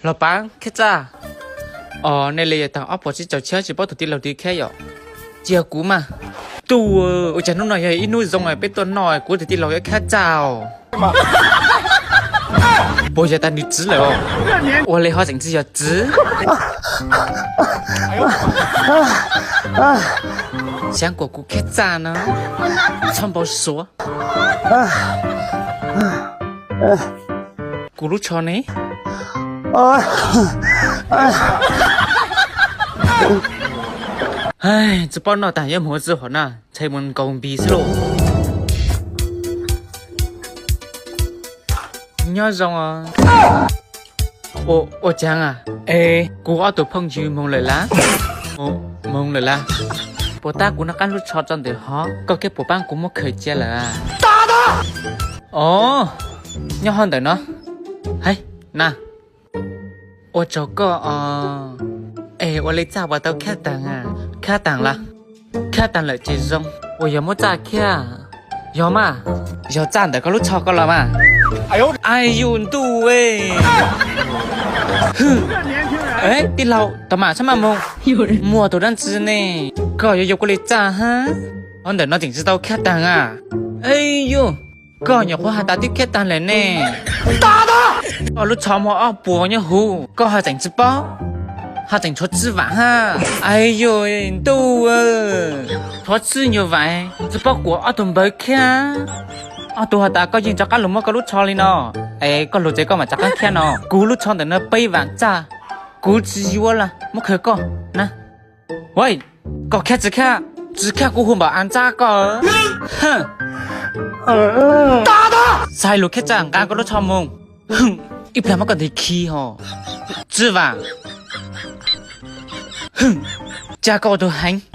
老板，开咋？哦，那里当阿婆去找车，只包头地老地开哟。giờ cũ mà tu ở trên nó nói ít nuôi rong này biết tuần nói của thì lâu khá chào bây giờ ta đi chữ rồi我来好整只要chữ想过古开咋呢唱包说古路车呢唉，这帮脑袋也没治好呢，才问公比是喽。你要让啊？我讲啊，哎，กูเอาตัวพ่องยืมมงเลยละมงเลยละปู่ตากูนักการรู้ชอจังเดี๋ยวฮะก็แค่ปู่บ้านกูไม่เคยเจอเลยตาตาอ๋อย่อห้องเดี๋ยวเนาะเฮ้ยน่ะ我找个哎，我来找我都看档啊，看档了，看档了这种，我有没找看？有嘛？有站的，个路超过了嘛？哎呦，对哎，哼，哎，地老，干嘛？什么梦？摸多人知呢？个有过来找哈？我等那顶知道看档啊？哎呦，个有话还打的看档了呢？打的！我路超摸啊，波呢糊，个还整直包。他整出纸碗哈，哎呦，都出纸nhiều vậy，只不过我都没看，我都还打个人家个龙么个路超哩喏，哎，个路这个嘛咋个看喏，古路超的那背碗咋，古只有了，没看过，那，喂，个看只看古混把安咋个，哼，打的，sai路看长干个路超梦，哼，一片么个得气吼，纸碗。哼，加高都行。